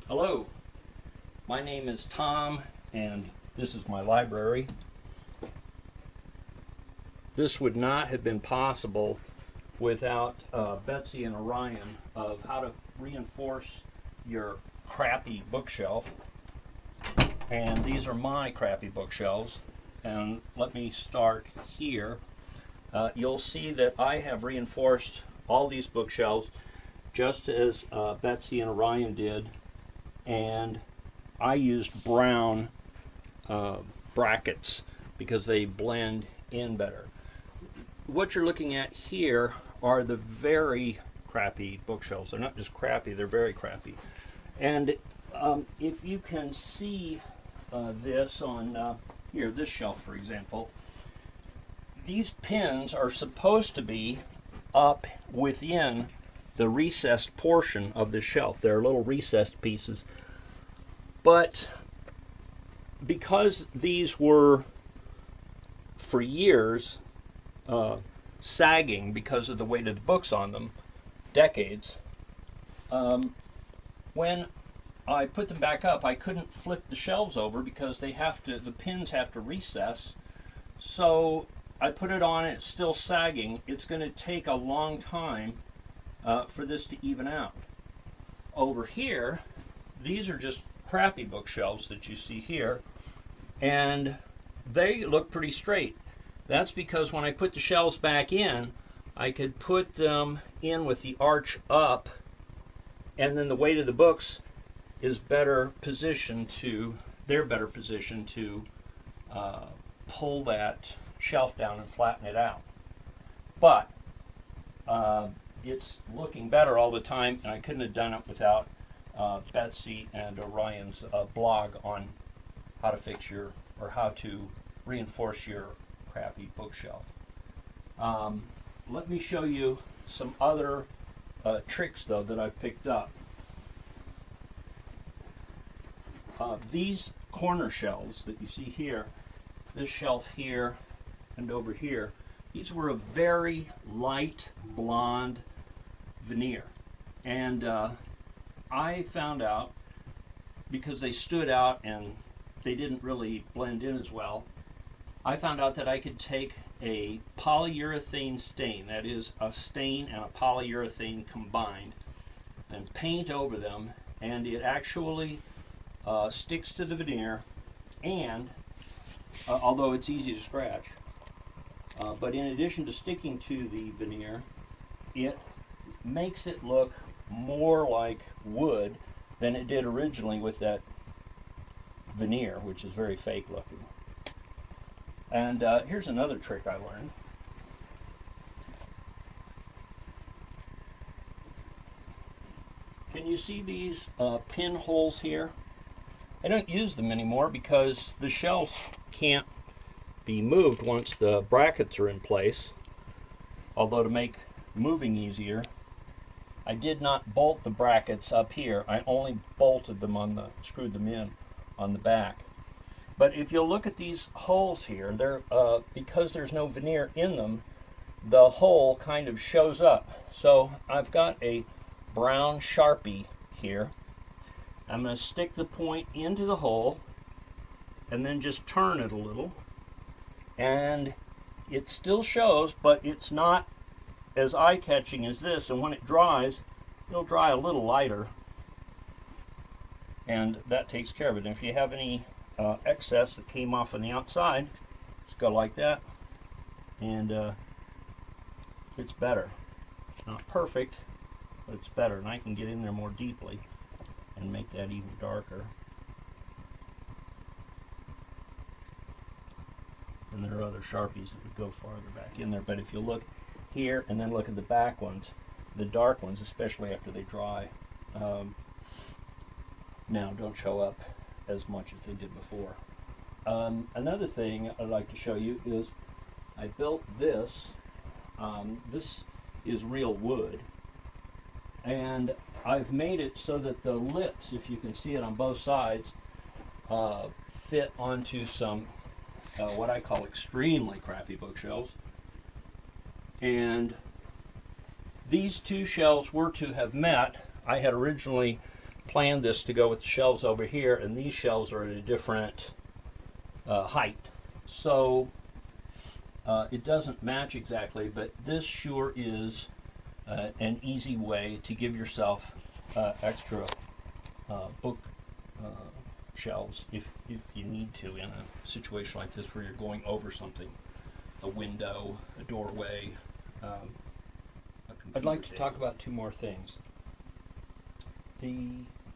Hello, my name is Tom and this is my library. This would not have been possible without Betsy and Orion of how to reinforce your crappy bookshelf. And these are my crappy bookshelves. And let me start here. You'll see that I have reinforced all these bookshelves just as Betsy and Orion did, and I used brown brackets because they blend in better. What you're looking at here are the very crappy bookshelves. They're not just crappy, they're very crappy. And if you can see this on here, this shelf for example, these pins are supposed to be up within the recessed portion of the shelf. They're little recessed pieces. But because these were for years sagging because of the weight of the books on them, decades, when I put them back up, I couldn't flip the shelves over because the pins have to recess. So I put it on, it's still sagging. It's going to take a long time for this to even out. Over here, these are just crappy bookshelves that you see here, and they look pretty straight. That's because when I put the shelves back in, I could put them in with the arch up, and then the weight of the books is better positioned to, they're better positioned to pull that shelf down and flatten it out. But it's looking better all the time, and I couldn't have done it without Betsy and Orion's blog on how to fix your, or how to reinforce your crappy bookshelf. Let me show you some other tricks though that I've picked up. These corner shelves that you see here, this shelf here and over here, these were a very light blonde veneer, and I found out, because they stood out and they didn't really blend in as well, I found out that I could take a polyurethane stain, that is a stain and a polyurethane combined, and paint over them, and it actually sticks to the veneer, and although it's easy to scratch, but in addition to sticking to the veneer, it makes it look more like wood than it did originally with that veneer, which is very fake looking. And here's another trick I learned. Can you see these pinholes here? I don't use them anymore because the shelves can't be moved once the brackets are in place. Although to make moving easier, I did not bolt the brackets up here. I only bolted them on the, screwed them in on the back. But if you'll look at these holes here, they're because there's no veneer in them, the hole kind of shows up. So I've got a brown Sharpie here. I'm going to stick the point into the hole and then just turn it a little, and it still shows, but it's not as eye-catching as this, and when it dries, it'll dry a little lighter, and that takes care of it. And if you have any excess that came off on the outside, just go like that, and it's better. It's not perfect, but it's better, and I can get in there more deeply and make that even darker. And there are other Sharpies that would go farther back in there, but if you look here and then look at the back ones, the dark ones, especially after they dry, now don't show up as much as they did before. Another thing I'd like to show you is I built this. This is real wood, and I've made it so that the lips, if you can see it on both sides, fit onto some what I call extremely crappy bookshelves. And these two shelves were to have met. I had originally planned this to go with the shelves over here, and these shelves are at a different height. So it doesn't match exactly, but this sure is an easy way to give yourself extra book shelves if you need to in a situation like this where you're going over something, a window, a doorway, a computer I'd like to table. talk about two more things. The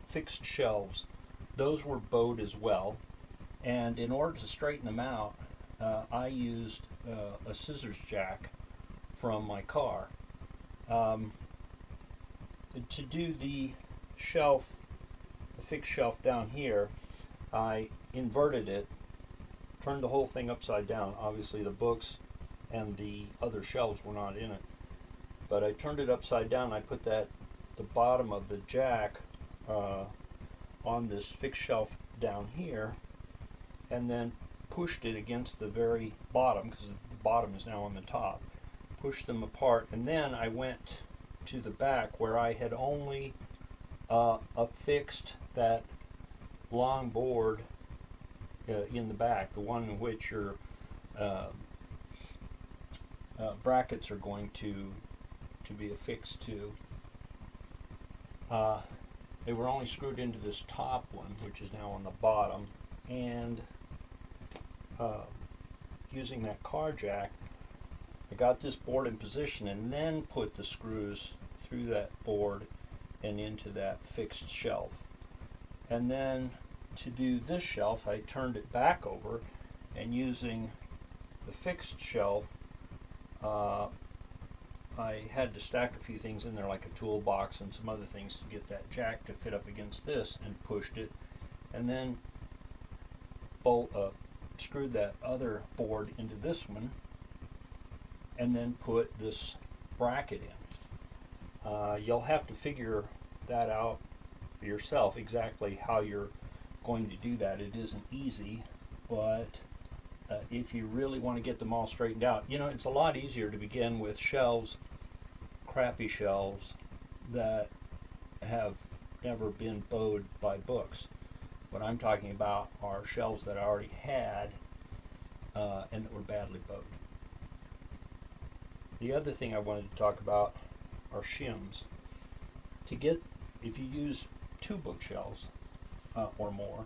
fixed shelves, those were bowed as well, and in order to straighten them out, I used a scissors jack from my car. To do the shelf, the fixed shelf down here, I inverted it, turned the whole thing upside down. Obviously the books and the other shelves were not in it, but I turned it upside down. I put the bottom of the jack on this fixed shelf down here, and then pushed it against the very bottom, because the bottom is now on the top. Pushed them apart, and then I went to the back where I had only affixed that long board in the back, the one in which your brackets are going to be affixed to. They were only screwed into this top one, which is now on the bottom, and using that car jack, I got this board in position and then put the screws through that board and into that fixed shelf. And then to do this shelf, I turned it back over, and using the fixed shelf, I had to stack a few things in there, like a toolbox and some other things, to get that jack to fit up against this, and pushed it, and then screwed that other board into this one, and then put this bracket in. You'll have to figure that out for yourself, exactly how you're going to do that. It isn't easy, but if you really want to get them all straightened out, you know, it's a lot easier to begin with shelves, crappy shelves that have never been bowed by books. What I'm talking about are shelves that I already had and that were badly bowed. The other thing I wanted to talk about are shims. If you use 2 bookshelves or more,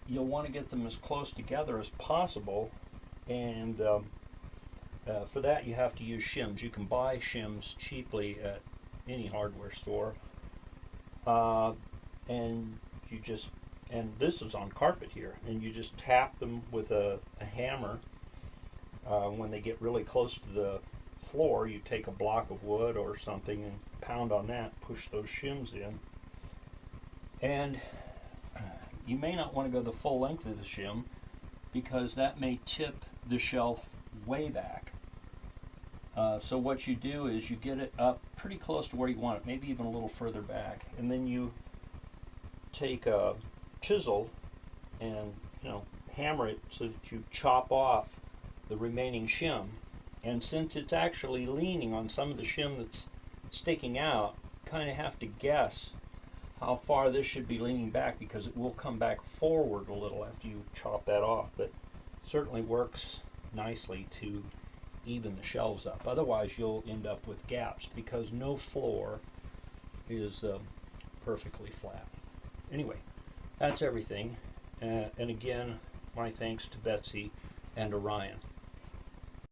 you'll want to get them as close together as possible, and for that you have to use shims. You can buy shims cheaply at any hardware store, and this is on carpet here, and you just tap them with a hammer. When they get really close to the floor, you take a block of wood or something and pound on that, push those shims in. And you may not want to go the full length of the shim, because that may tip the shelf way back. So what you do is you get it up pretty close to where you want it, maybe even a little further back, and then you take a chisel and hammer it so that you chop off the remaining shim. And since it's actually leaning on some of the shim that's sticking out, kind of have to guess how far this should be leaning back, because it will come back forward a little after you chop that off, but certainly works nicely to even the shelves up. Otherwise you'll end up with gaps, because no floor is perfectly flat. Anyway, that's everything, and again, my thanks to Betsy and Orion.